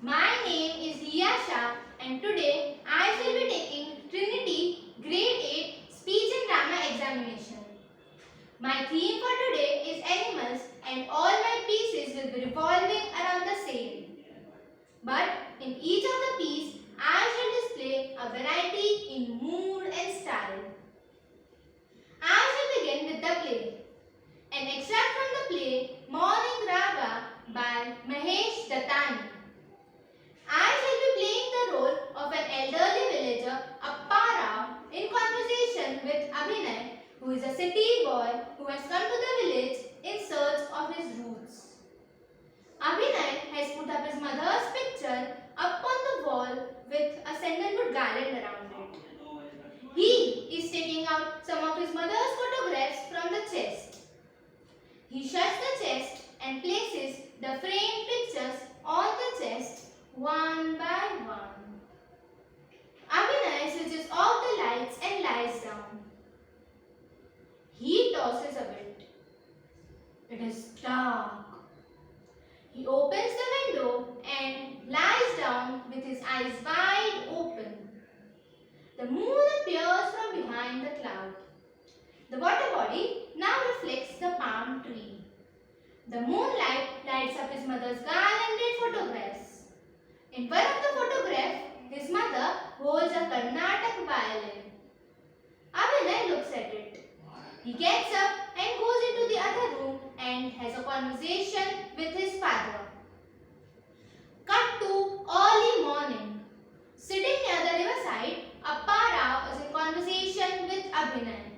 My name is Liyasha and today I shall be taking Trinity Grade 8 Speech and Grammar Examination. My theme for today is animals and all my pieces will be revolving around the same. But in each of the piece I shall display a variety in mood and style. I shall begin with the play. An extract from the play Morning Raga by Mahesh Dattani. I shall be playing the role of an elderly villager, Appara, in conversation with Abhinay, who is a city boy who has come to the village in search of his roots. Abhinay has put up his mother's picture up on the wall with a sandalwood garland around it. He is taking out some of his mother's photographs from the chest. He shuts the chest and places the framed pictures on the chest one by one. Abhinay switches off the lights and lies down. He tosses a bit. It is dark. He opens the window and lies down with his eyes wide open. The moon appears from behind the cloud. The water body now reflects the palm tree. The moonlight lights up his mother's garlanded photographs. In one of the photographs, his mother holds a Carnatic violin. Abhinay looks at it. He gets up and goes into the other room and has a conversation with his father. Cut to early morning. Sitting near the riverside, Appara is in conversation with Abhinay.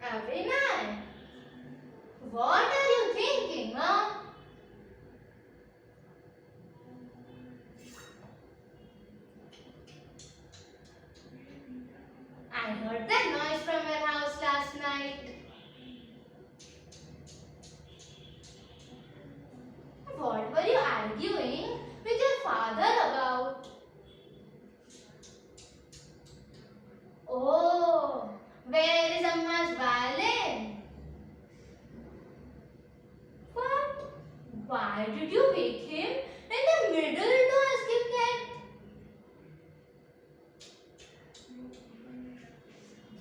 Abhinay, what are you thinking, huh? I heard that noise from your house last night. What were you arguing with your father about? Oh, where is Amma's violin? What? Why did you wake him in the middle to ask him that?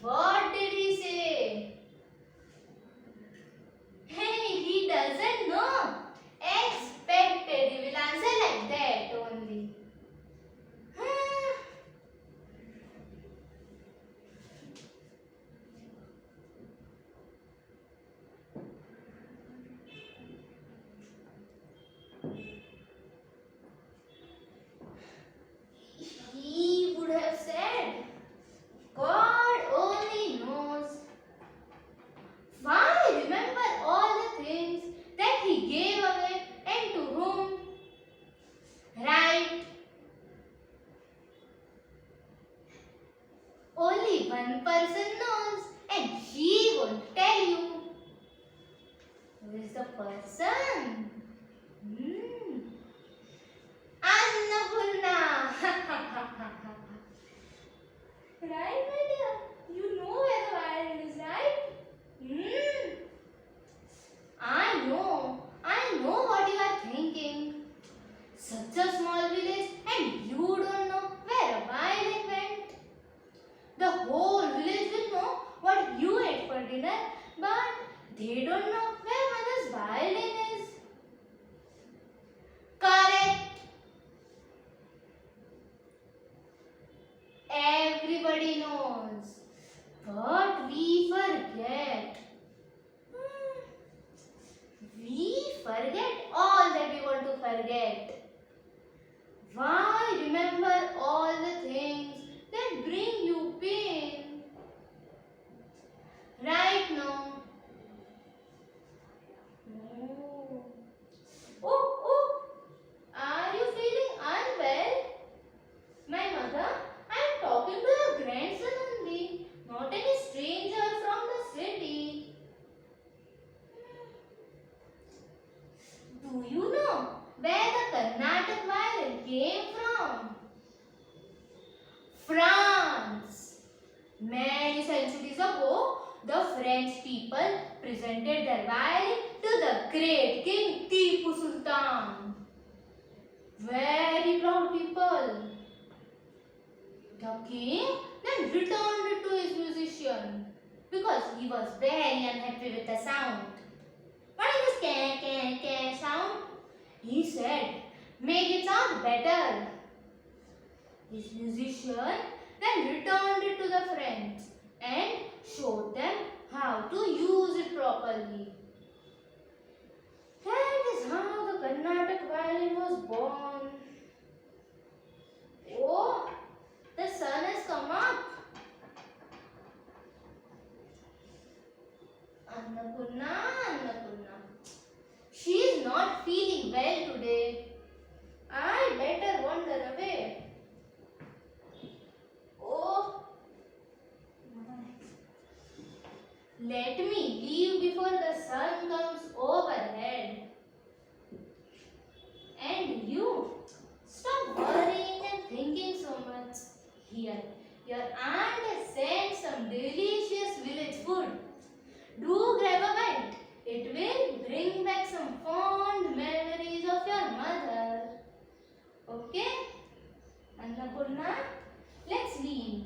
What did he say? Hey, he doesn't know. Expected he will answer like that only. He would have said, God only knows. Why remember all the things that he gave away and to whom? Right? Only one person knows and he won't tell you. Who is the person? Annapurna. Right, my dear? You know where the violin is, right? I know what you are thinking. Such a small village and you don't know where a violin went. The whole village will know what you ate for dinner, but they don't know where mother's violin is. Correct. Everybody knows. But we forget. We forget all that we want to forget. Why remember all the things that bring you pain? Right now. Oh, French people presented their violin to the great King Tipu Sultan. Very proud people. The king then returned it to his musician because he was very unhappy with the sound. What is this can can sound? He said, make it sound better. His musician then returned it to the friends and showed them how to use it properly. That is how the Carnatic violin was born. Oh, the sun has come up. Annapurna, Annapurna. She is not feeling well today. I better wander away. Oh, let me leave before the sun comes overhead. And you, stop worrying and thinking so much. Here, your aunt has sent some delicious village food. Do grab a bite. It will bring back some fond memories of your mother. Okay? Annapurna, let's leave.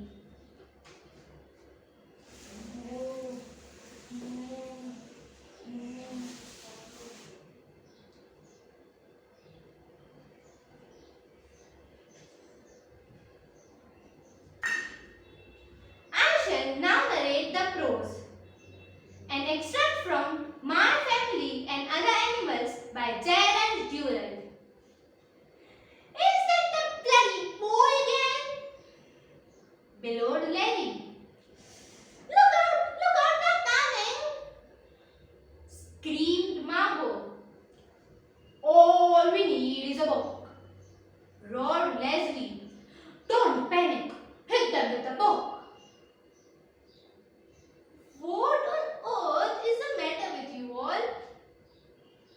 I shall now narrate the prose. An extract from My Family and Other Animals by Gerald Durrell. Is that the bloody boy again? Bellowed Larry. Look out, they're coming! Screamed Margot. All we need is a book. Roared Leslie. Don't panic. Hit them with the book. What on earth is the matter with you all?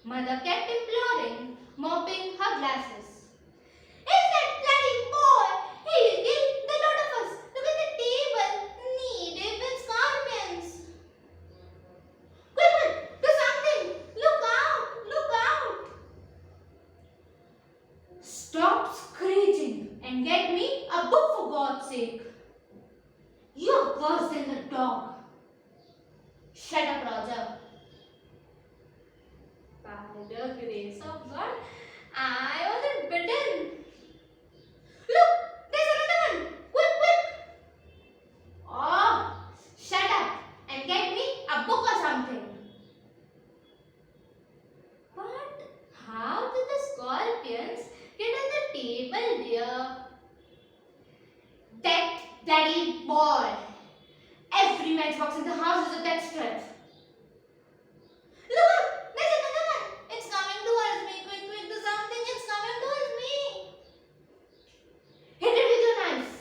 Mother kept imploring, mopping her glasses. Is that bloody boy? He'll kill the lot of us. Look at the table, kneaded with scorpions. Quick, do something. Look out. Stop screeching and get me a book for God's sake. You're worse than the dog. Shut up, Roger. By the grace of God, I wasn't bitten. Look, there's another one. Quick. Oh, shut up and get me a book or something. But how did the scorpions get on the table, dear? That daddy boy. Every matchbox in the house is a death trap. Look up! There's another one! It's coming towards me. Quick, do something. It's coming towards me. Hit it with your knife.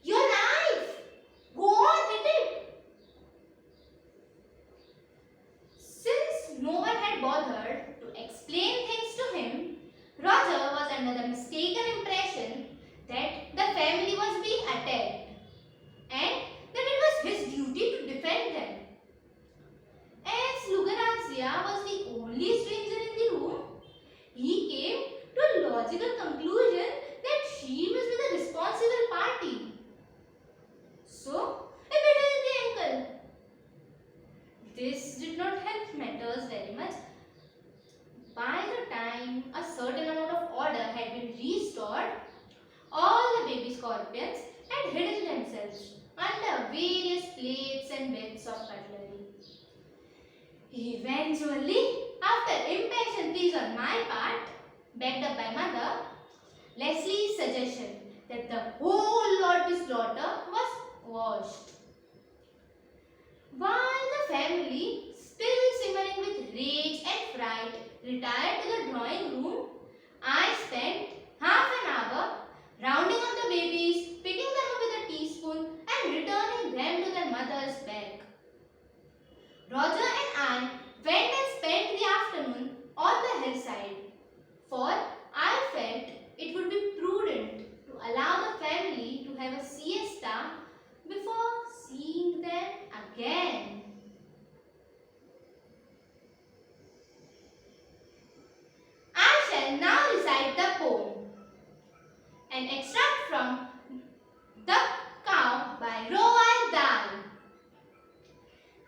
Your knife! Go on, hit it. Since no one had bothered to explain things to him, Roger was under the mistaken impression that the family was being attacked and that it was his duty to defend them. As Lugranzia was the only stranger in the room, he came to a logical conclusion that she was with a responsible party. So, he bit her in the ankle. This did not help matters very much. By the time a certain amount of order had been restored, all the baby scorpions had hidden themselves under various plates and bits of cutlery. Eventually, after impatient pleas on my part, backed up by mother, Leslie's suggestion that the whole lot be slaughtered was quashed. While the family, still simmering with rage and fright, retired to the drawing room, I spent half an hour rounding up the babies, picking them up with a teaspoon and returning them to their mother's bag. Roger and I went and spent the afternoon on the hillside, for I felt it would be prudent to allow the family to have a siesta before seeing them again. An extract from The Cow by Roald Dahl.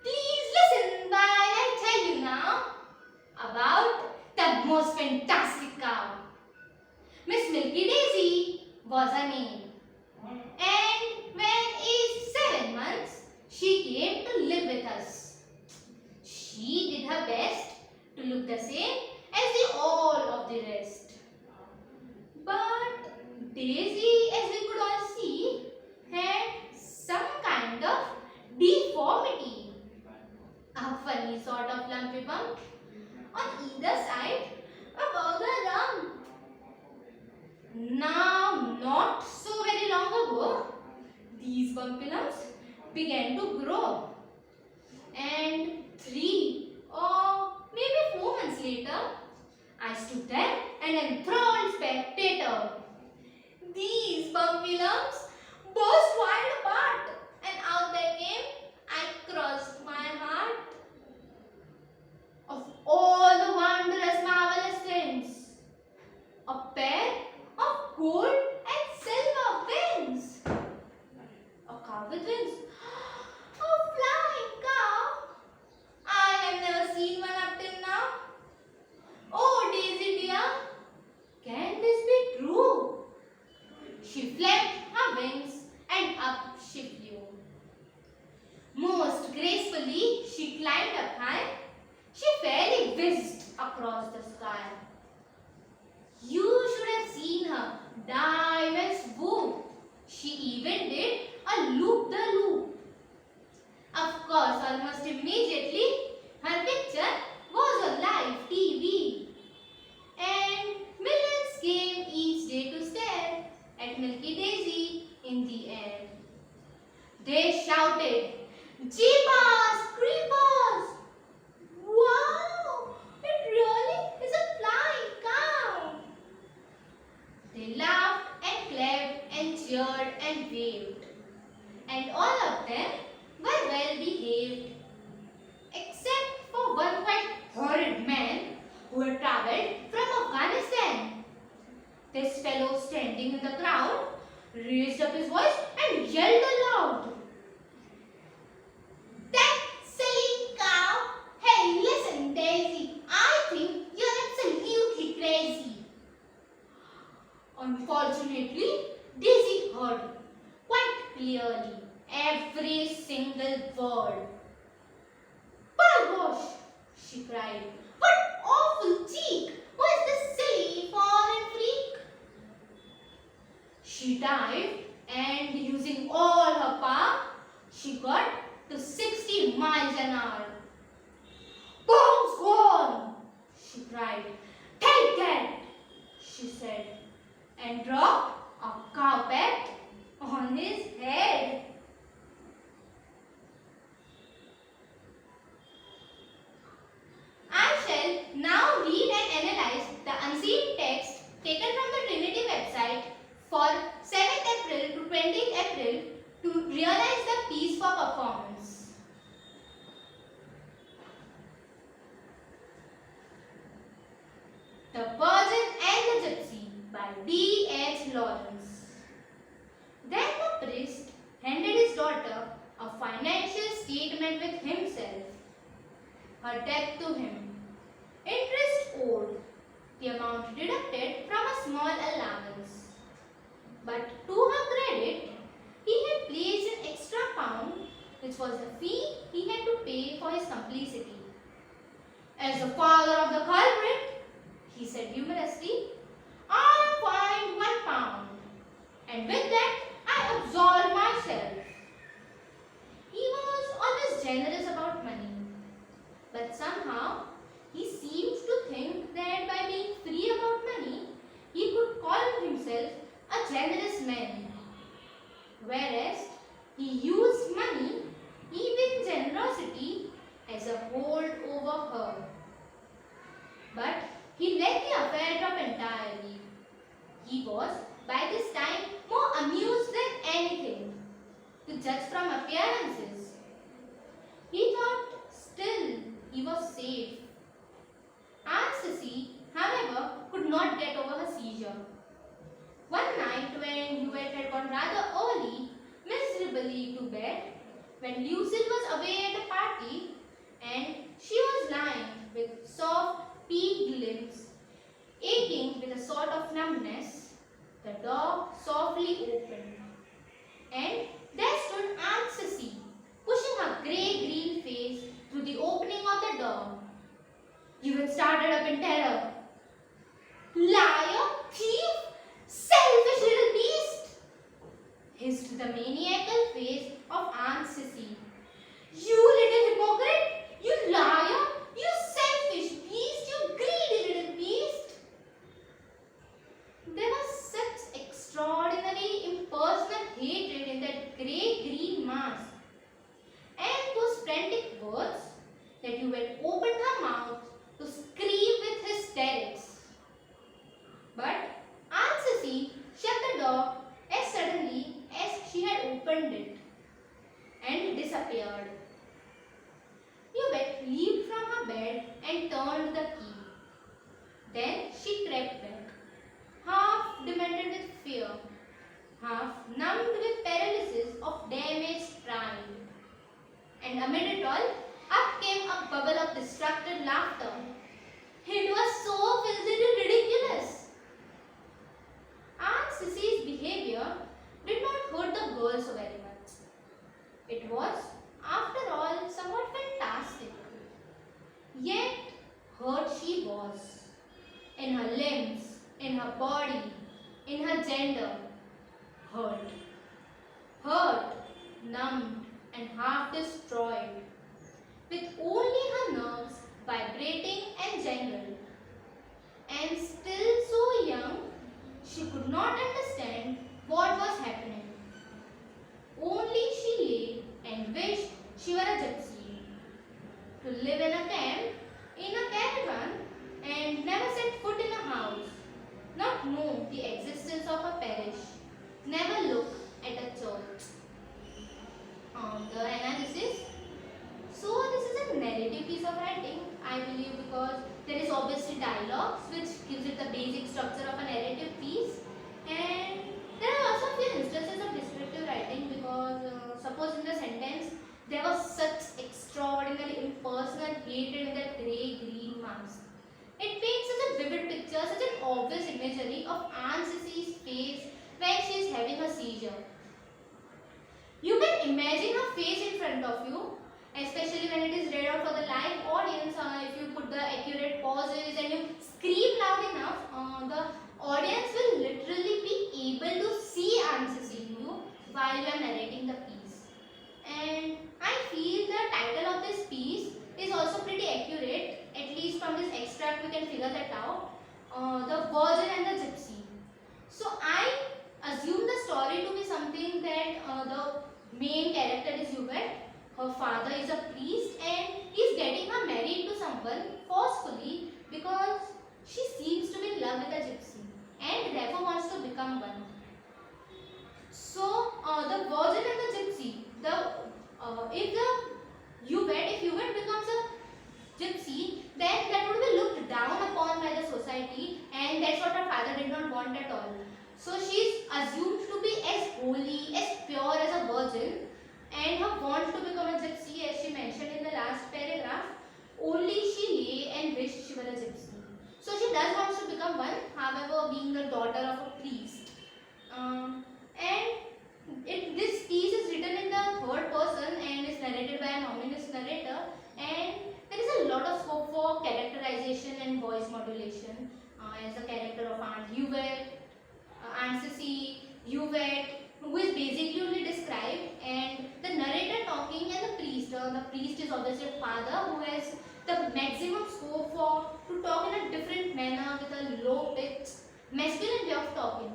Please listen while I tell you now about the most fantastic cow. Miss Milky Daisy was her name. And when aged 7 months, she came to live with us. She did her best to look the same as all of the rest. But Daisy, as we could all see, had some kind of deformity. A funny sort of lumpy bump on either side above the rump. Now, not so very long ago, these bumpy lumps began to grow. And 3 or maybe 4 months later, I stood there an enthralled spectator. These bumpy lumps burst wide apart, and out there came, I crossed my heart. Of all the wondrous, marvelous things, a pair of gold and silver wings. A cow with wings. A flying cow. I have never seen one up till now. Oh, Daisy dear, can this be true? She flapped her wings and up she flew. Most gracefully, she climbed up high. She fairly whizzed across the sky. You should have seen her dive and swoop. She even did a loop-the-loop. Of course, almost immediately, her picture was on live TV. And millions came each day to stare at Milky Daisy in the air. They shouted, "Jeepers, creepers! Wow! It really is a flying cow!" They laughed and clapped and cheered and waved. And all of them were well behaved. Except for one quite horrid man who had travelled from Afghanistan. This fellow, standing in the crowd, raised up his voice and yelled aloud, "That silly cow! Hey, listen, Daisy, I think you're absolutely crazy." Unfortunately, Daisy heard quite clearly every single word. "By gosh!" she cried. "What awful cheek! Who is this silly foreign freak?" She dived and using all her power, she got to 60 miles an hour. "Bombs gone!" she cried. "Take that!" she said, and dropped a carpet on his head. I shall now read and analyze the unseen text taken from the Trinity website for 7th April to 20th April to realize the piece for performance. The Virgin and the Gypsy by D.H. Lawrence. Then the priest handed his daughter a financial statement with himself, her debt to him, interest owed, the amount deducted from a small allowance. But to her credit, he had placed an extra pound, which was the fee he had to pay for his complicity. "As the father of the culprit," he said humorously, "I am fined £1, and with that I absolve myself." He was always generous about money, but somehow he seemed to think that by being free about money, he could call himself a generous man. Whereas he used money, even generosity, as a hold over her. But he let the affair drop entirely. He was, by this time, more amused than anything, to judge from appearances. He thought still he was safe. Aunt Sissy, however, could not get over her seizure. One night when Hubert had gone rather early, miserably to bed, when Lucille was away at a party and she was lying with soft, peaked limbs, aching with a sort of numbness, the door softly opened. And there stood Aunt Sissy, pushing her grey-green face through the opening of the door. Hubert started up in terror. "Liar! Thief! Selfish little beast!" hissed the maniacal face of Aunt Sissy. "You little hypocrite! You liar! You selfish beast! You greedy little beast!" There was such extraordinary impersonal hatred in that grey-green mask, and those frantic words that Hubert opened her mouth to scream with hysterics. But Aunt Sissy shut the door as suddenly as she had opened it and disappeared. Hubert leaped from her bed and turned the key. Then she crept back, half demented with fear, half numbed with paralysis of damaged pride. And amid it all, up came a bubble of distracted laughter. It was so filthily ridiculous. Aunt Sissy's behavior did not hurt the girl so very much. It was, after all, somewhat fantastic. Yet, hurt she was. In her limbs, in her body, in her gender. Hurt. Hurt, numbed and half destroyed, with only her nerves vibrating and jangled. And still so young, she could not understand what was happening. Only she lay and wished she were a gypsy. To live in a camp, in a caravan, and never set foot in a house. Not know the existence of a parish. Never look at a church. The analysis. So this is a narrative piece of writing, I believe, because there is obviously dialogues which gives it the basic structure of a narrative piece, and there are also a few instances of descriptive writing because suppose in the sentence there was such extraordinary impersonal hatred in that grey-green mask. It paints such a vivid picture, such an obvious imagery of Aunt Sissy's face when she is having a seizure. You can imagine her face in front of you, especially when it is read out for the live audience. If you put the accurate pauses and you scream loud enough, the audience will literally be able to see Aunt Sissy you while you are narrating the piece. And I feel the title of this piece is also pretty accurate. At least from this extract we can figure that out. The Virgin and the Gypsy. So I assume the story to be something that the main character is Hubert. Her father is a priest and he is getting her married to someone forcefully because she seems to be in love with a gypsy and therefore wants to become one. So the Virgin and the Gypsy. If Hubert becomes a gypsy, then that would be looked down upon by the society, and that's what her father did not want at all. So she is assumed to be as holy, as pure as a virgin, and her want to become a gypsy, as she mentioned in the last paragraph, only she lay and wished she were a gypsy. So she does want to become one, however, being the daughter of a priest. This piece is written in the third person and is narrated by an ominous narrator, and there is a lot of scope for characterization and voice modulation as the character of Aunt Hubert, Aunt Sissy, Hubert, who is basically only described, and the narrator talking and the priest. The priest is obviously a father who has the maximum scope for to talk in a different manner with a low pitch, masculine way of talking.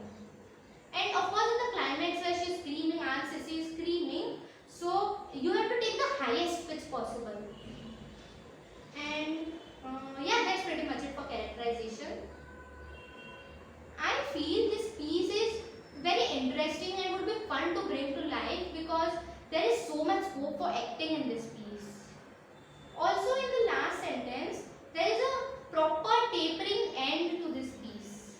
And of course, in the climax where she is screaming, Aunt Sissy is screaming, so you have to take the highest pitch possible. And yeah, that's pretty much it for characterization. I feel this piece is very interesting and would be fun to bring to life because there is so much scope for acting in this piece. Also, in the last sentence, there is a proper tapering end to this piece.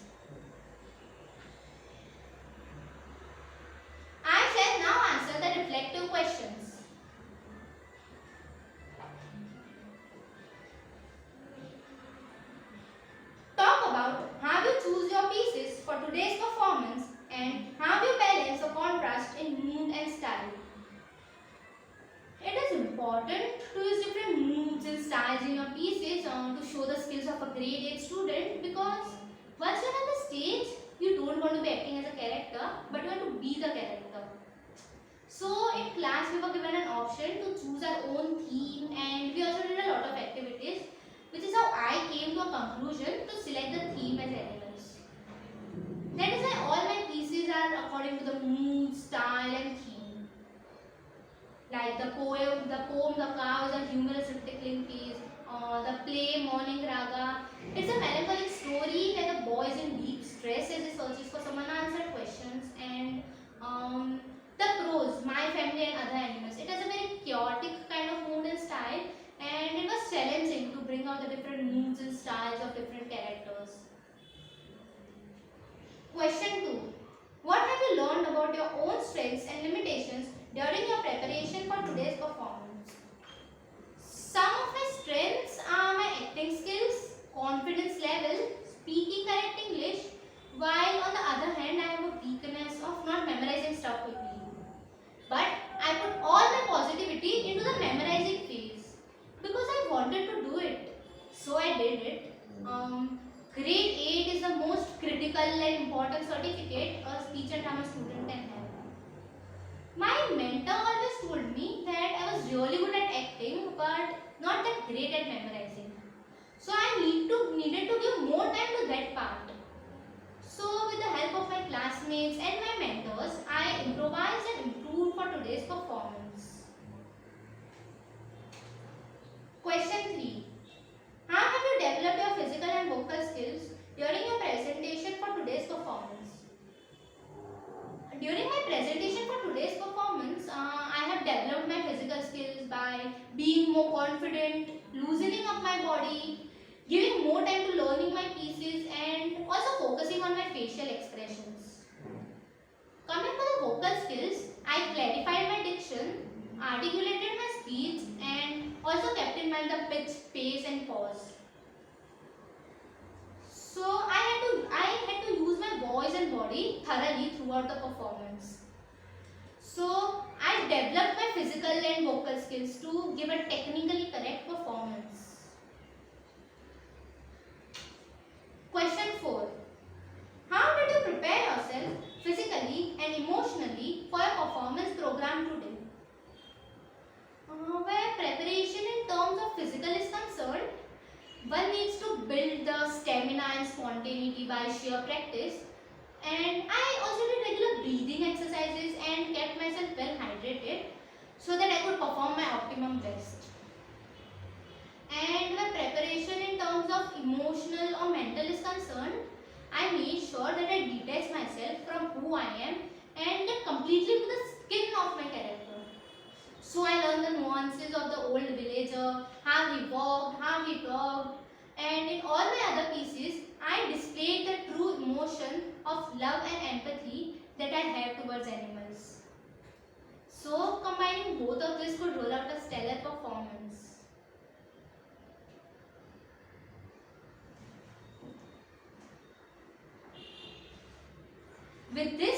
today's performance and how you balance the contrast in mood and style. It is important to use different moods and styles in your pieces to show the skills of a grade 8 student, because once you're on the stage, you don't want to be acting as a character, but you want to be the character. So in class we were given an option to choose our own theme, and we also did a lot of activities, which is how I came to a conclusion to select the theme as animals. That is why all my pieces are according to the mood, style and theme. Like the poem The Cow is a humorous tickling piece. The play Morning Raga, it's a melancholic story where the boy is in deep stress as he searches for some unanswered questions. And the prose My Family and Other Animals, it has a very chaotic kind of mood and style, and it was challenging to bring out the different moods and styles of different characters. Question 2. What have you learned about your own strengths and limitations during your preparation for today's performance? Some of my strengths are my acting skills, confidence level, speaking correct English, while on the other hand I have a weakness of not memorizing stuff quickly. But I put all my positivity into the memorizing phase because I wanted to do it. So I did it. Grade 8 is the most critical and important certificate a speech and drama student can have. My mentor always told me that I was really good at acting but not that great at memorizing. So I needed to give more time to that part. So with the help of my classmates and my mentors, I improvised and improved for today's performance. Question 3. How have you developed your physical and vocal skills during your presentation for today's performance? During my presentation for today's performance, I have developed my physical skills by being more confident, loosening up my body, giving more time to learning my pieces, and also focusing on my facial expressions. Coming to the vocal skills, I clarified my diction, articulated my speech, and also kept in mind the pitch, pace, and pause. So I had to use my voice and body thoroughly throughout the performance. So I developed my physical and vocal skills to give a technically correct performance. Question 4. How did you prepare yourself physically and emotionally for your performance program today? Where preparation in terms of physical is concerned, one needs to build the stamina and spontaneity by sheer practice, and I also did regular breathing exercises and kept myself well hydrated so that I could perform my optimum best. And when preparation in terms of emotional or mental is concerned, I made sure that I detach myself from who I am and get completely into the skin of my character. So I learned the nuances of the old villager, how he walked, how he talked, and in all my other pieces, I displayed the true emotion of love and empathy that I have towards animals. So combining both of this could roll out a stellar performance. With this